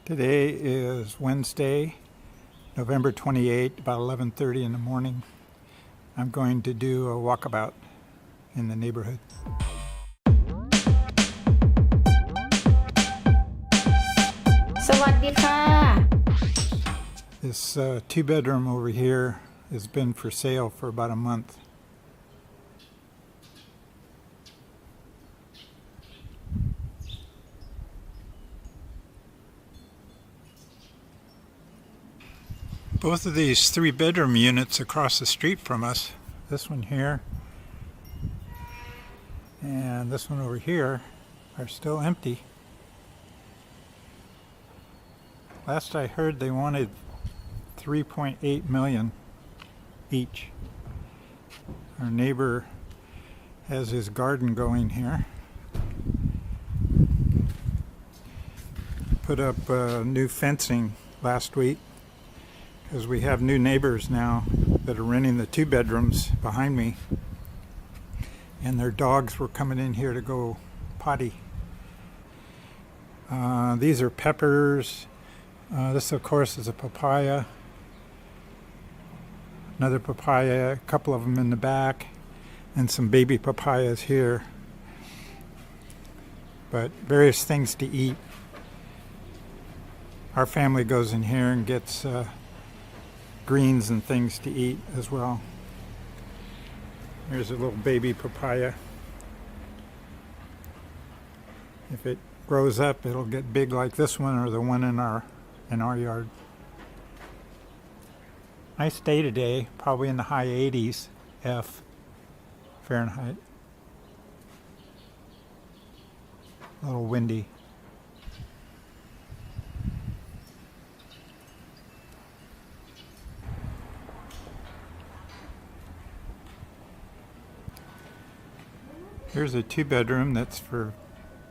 Today is Wednesday, November 28, about 11:30 in the morning. I'm going to do a walkabout in the neighborhood. This two-bedroom over here has been for sale for about a month. Both of these three-bedroom units across the street from us, this one here and this one over here, are still empty. Last I heard they wanted $3.8 million each. Our neighbor has his garden going here. Put up new fencing last week because we have new neighbors now that are renting the two bedrooms behind me, and their dogs were coming in here to go potty. These are peppers. This, of course, is a papaya. Another papaya, a couple of them in the back, and some baby papayas here. But various things to eat. Our family goes in here and gets greens and things to eat as well. Here's a little baby papaya. If it grows up, it'll get big like this one or the one in our yard. Nice day today, probably in the high 80s Fahrenheit. A little windy. Here's a two-bedroom that's for,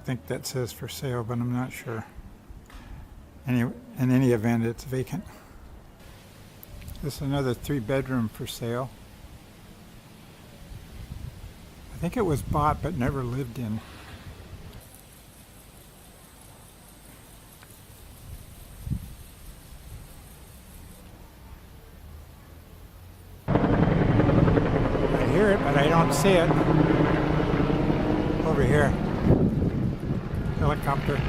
I think that says for sale, but I'm not sure. In any event, it's vacant. This is another three-bedroom for sale. I think it was bought but never lived in. I hear it, but I don't see it. Over here. Helicopter.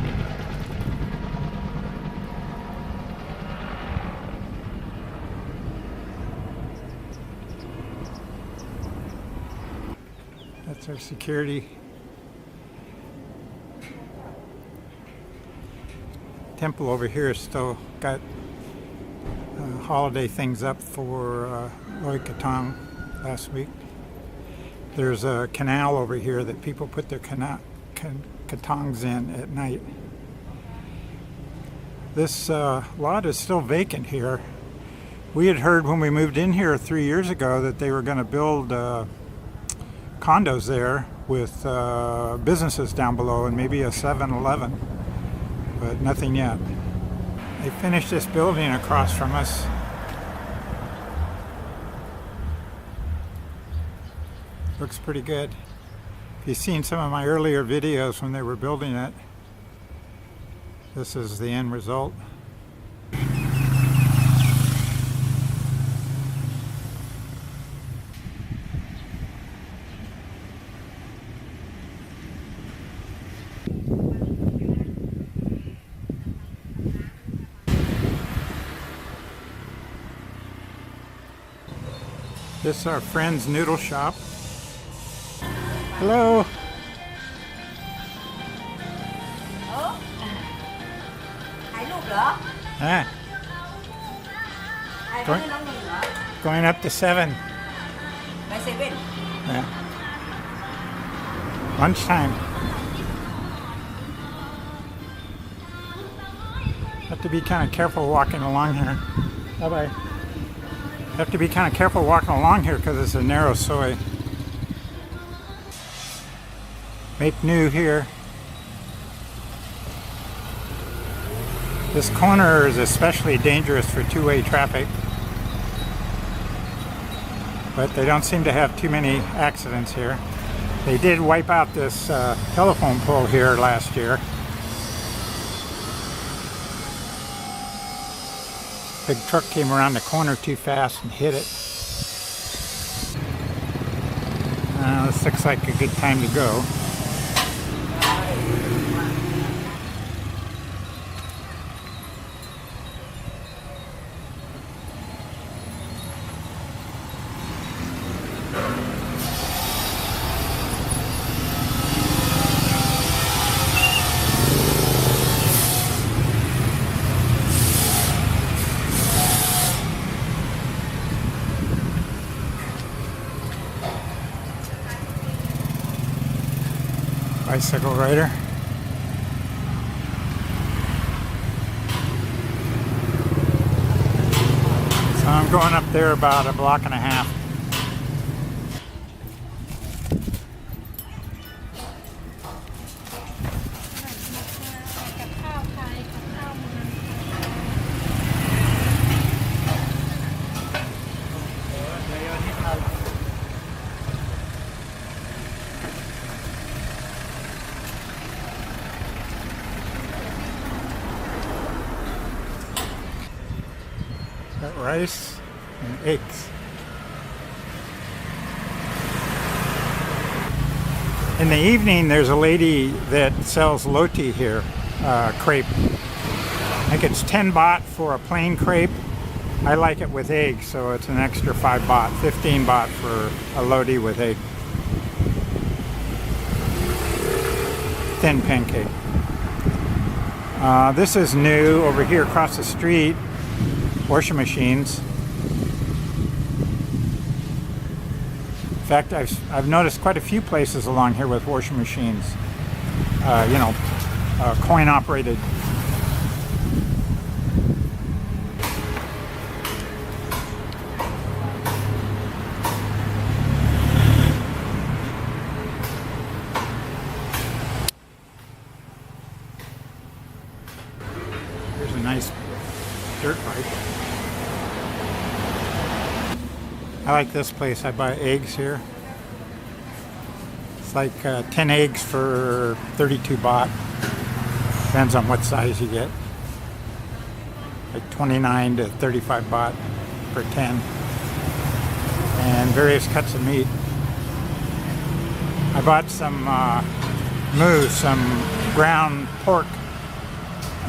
That's our security. Temple over here has still got holiday things up for Walkabout last week. There's a canal over here that people put their katongs in at night. This lot is still vacant here. We had heard when we moved in here 3 years ago that they were going to build condos there with businesses down below and maybe a 7-Eleven, but nothing yet. They finished this building across from us. Looks pretty good. If you've seen some of my earlier videos when they were building it, this is the end result. This is our friend's noodle shop. Hello. Ủa?ถ่ายรูปเหรอ? Going up to 7. By 7? Yeah. Lunchtime. Have to be kind of careful walking along here. Bye-bye. Have to be kind of careful walking along here because it's a narrow soi. Make new here. This corner is especially dangerous for two-way traffic, but they don't seem to have too many accidents here. They did wipe out this telephone pole here last year. Big truck came around the corner too fast and hit it. This looks like a good time to go. Bicycle rider. So I'm going up there about a block and a half. Got rice and eggs. In the evening, there's a lady that sells roti here, crepe. I think it's 10 baht for a plain crepe. I like it with eggs, so it's an extra 5 baht, 15 baht for a roti with egg. Thin pancake. This is new over here across the street. Washing machines. In fact, I've noticed quite a few places along here with washing machines. Coin operated. Here's a nice dirt bike. I like this place. I buy eggs here. It's like 10 eggs for 32 baht. Depends on what size you get. Like 29 to 35 baht per 10. And various cuts of meat. I bought some moose, some ground pork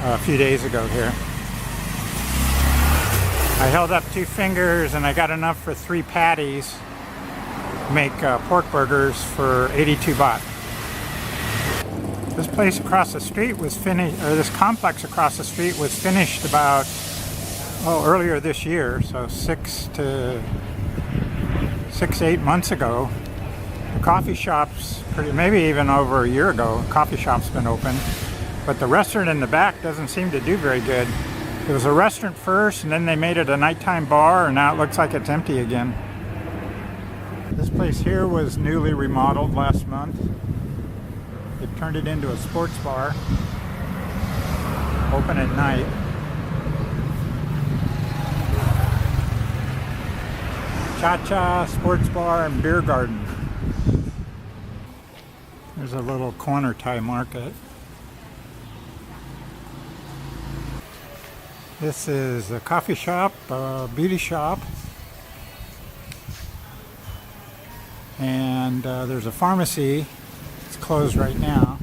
a few days ago here. I held up 2 fingers and I got enough for 3 patties to make pork burgers for 82 baht. This place across the street was finished, or this complex across the street was finished about, earlier this year, so 8 months ago. The coffee shop's maybe even over a year ago, coffee shop's been open, but the restaurant in the back doesn't seem to do very good. It was a restaurant first, and then they made it a nighttime bar, and now it looks like it's empty again. This place here was newly remodeled last month. They turned it into a sports bar, open at night. Cha-cha, sports bar, and beer garden. There's a little corner Thai market. This is a coffee shop, a beauty shop, and there's a pharmacy. It's closed right now.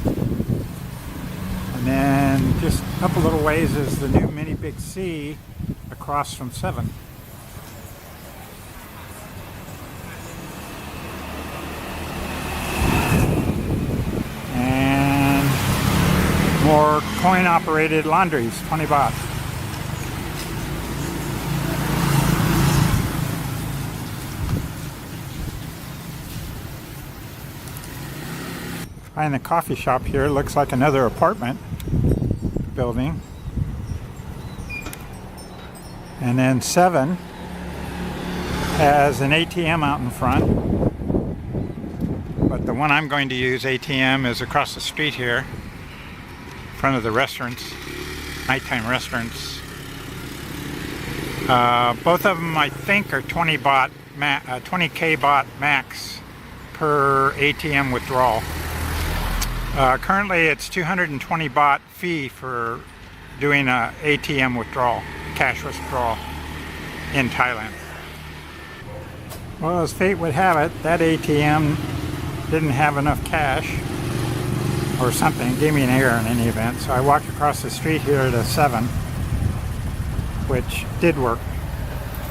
And then just up a little ways is the new Mini Big C across from 7. More coin-operated laundries, 20 baht. Behind the coffee shop here looks like another apartment building. And then 7 has an ATM out in front. But the one I'm going to use, ATM, is across the street here. Front of the restaurants, nighttime restaurants. Both of them, I think, are 20 baht, 20k baht max per ATM withdrawal. Currently, it's 220 baht fee for doing a ATM withdrawal, cash withdrawal in Thailand. Well, as fate would have it, that ATM didn't have enough cash or something. It gave me an error in any event. So I walked across the street here at a 7, which did work.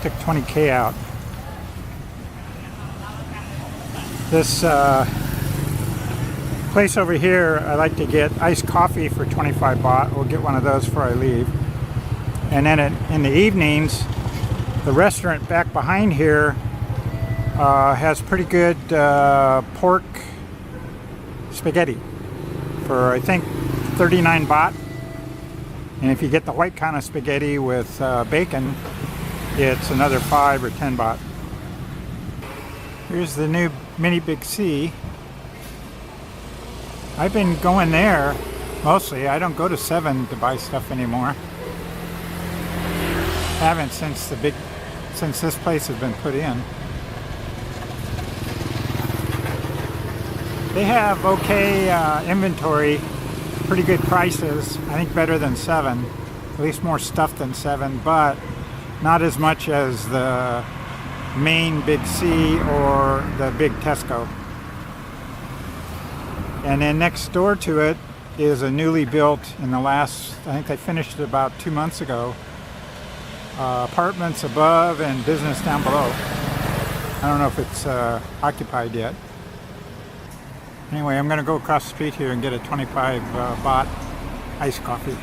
Took 20K out. This place over here, I like to get iced coffee for 25 baht. We'll get one of those before I leave. And then in the evenings, the restaurant back behind here has pretty good pork spaghetti for, I think, 39 baht. And if you get the white kind of spaghetti with bacon, it's another 5 or 10 baht. Here's the new Mini Big C. I've been going there mostly. I don't go to 7 to buy stuff anymore. Haven't since this place has been put in. They have okay inventory, pretty good prices. I think better than 7, at least more stuff than 7, but not as much as the main Big C or the big Tesco. And then next door to it is a newly built, in the last, I think they finished it about 2 months ago, apartments above and business down below. I don't know if it's occupied yet. Anyway, I'm going to go across the street here and get a 25 baht iced coffee.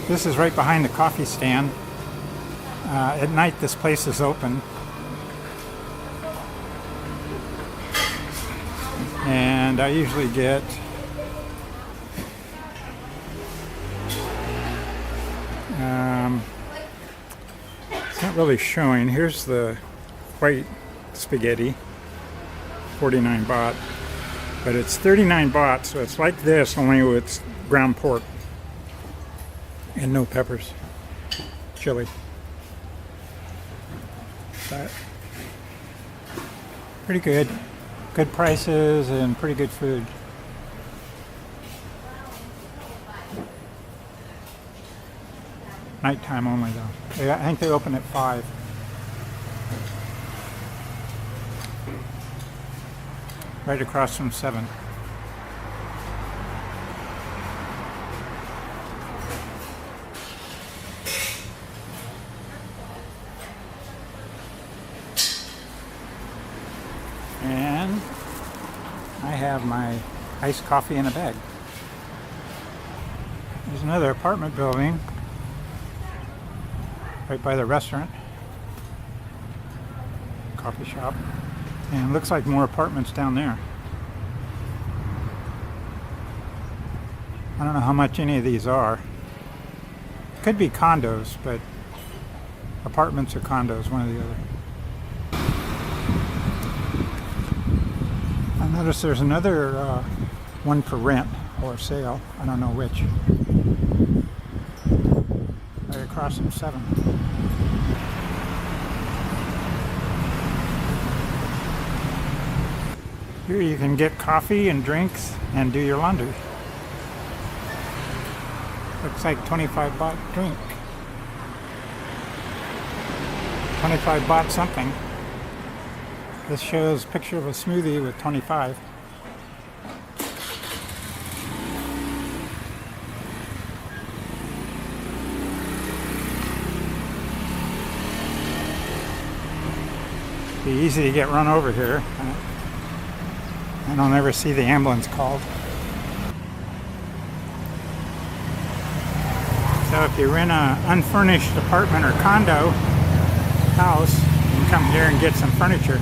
This is right behind the coffee stand. At night this place is open. And I usually get it's not really showing. Here's the white spaghetti, 49 baht. But it's 39 baht, so it's like this, only with ground pork. And no peppers, chili. But pretty good. Good prices and pretty good food. Nighttime only though. I think they open at 5. Right across from 7. And I have my iced coffee in a bag. There's another apartment building right by the restaurant, coffee shop, and it looks like more apartments down there. I don't know how much any of these are. Could be condos, but apartments or condos, one or the other. I notice there's another one for rent or sale. I don't know which. Right across from 7. Here you can get coffee and drinks and do your laundry. Looks like 25 baht drink. 25 baht something. This shows a picture of a smoothie with 25. Be easy to get run over here. I don't ever see the ambulance called. So if you rent an unfurnished apartment or condo house, you can come here and get some furniture.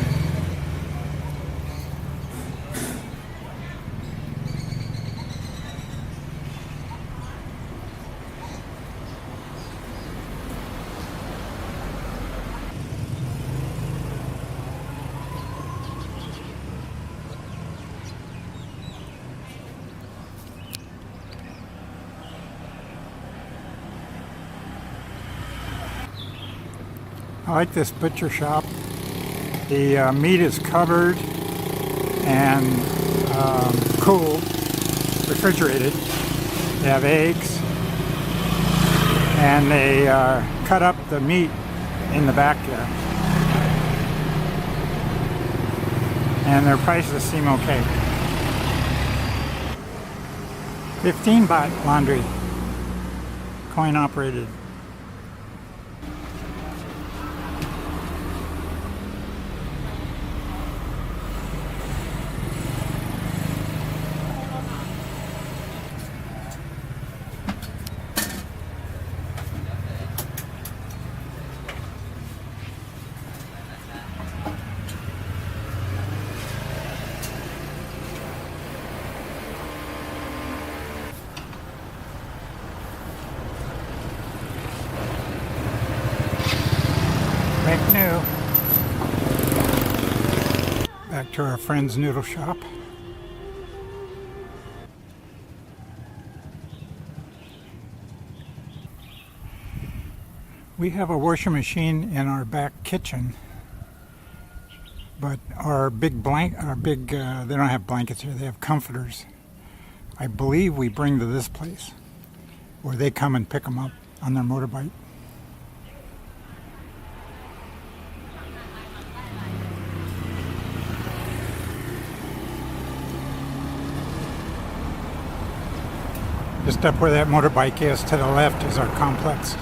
I like this butcher shop. The meat is covered and cooled, refrigerated. They have eggs, and they cut up the meat in the back there. And their prices seem okay. 15 baht laundry, coin operated. Make new. Back to our friend's noodle shop. We have a washing machine in our back kitchen, but they don't have blankets here, they have comforters. I believe we bring to this place, or they come and pick them up on their motorbike. Just up where that motorbike is to the left is our complex.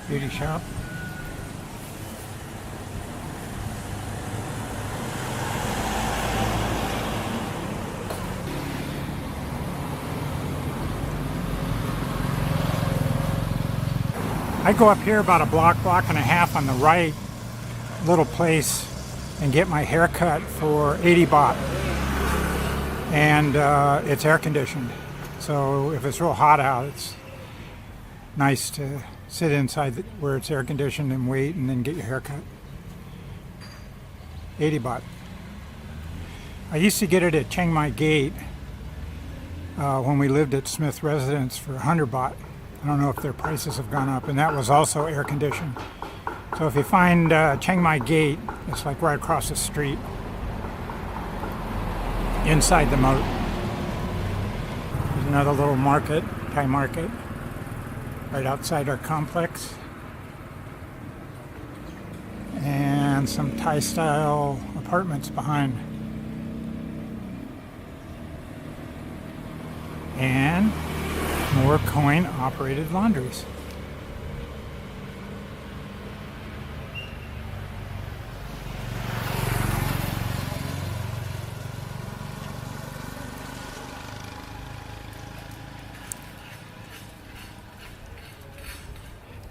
Beauty shop. I go up here about a block and a half on the right, little place, and get my hair cut for 80 baht. And it's air conditioned. So if it's real hot out, it's nice to sit inside where it's air conditioned and wait and then get your hair cut. 80 baht. I used to get it at Chiang Mai Gate when we lived at Smith Residence for 100 baht. I don't know if their prices have gone up, and that was also air conditioned. So if you find Chiang Mai Gate, it's like right across the street, inside the moat. There's another little market, Thai market, right outside our complex. And some Thai style apartments behind. And more coin-operated laundries.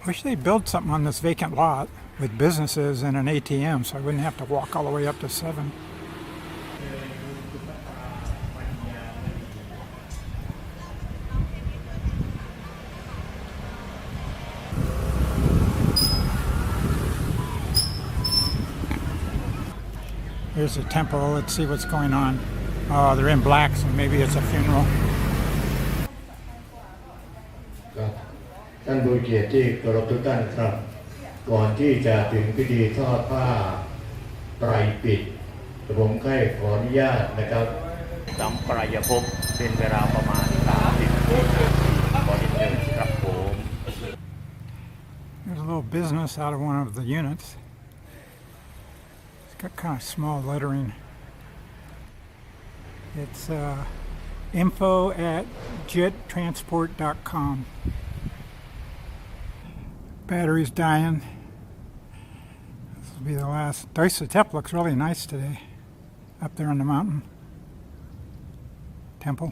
Wish they'd build something on this vacant lot. with businesses and an ATM, so I wouldn't have to walk all the way up to 7. Here's a temple. Let's see what's going on. Oh, they're in black, so maybe it's a funeral. ครับท่านผู้เกียรติที่เคารพทุกท่านครับก่อนที่จะถึงพิธีทอดผ้าไตรปิฎกผมใคร่ขออนุญาตนะครับสัมปรายภพเป็นเวลาประมาณ30 นาทีขอเรียนเชิญครับผม There's a little business out of one of the units. It's got kind of small lettering. It's info@jettransport.com. Battery's dying. This will be the last. Deutsche looks really nice today up there on the mountain. Temple.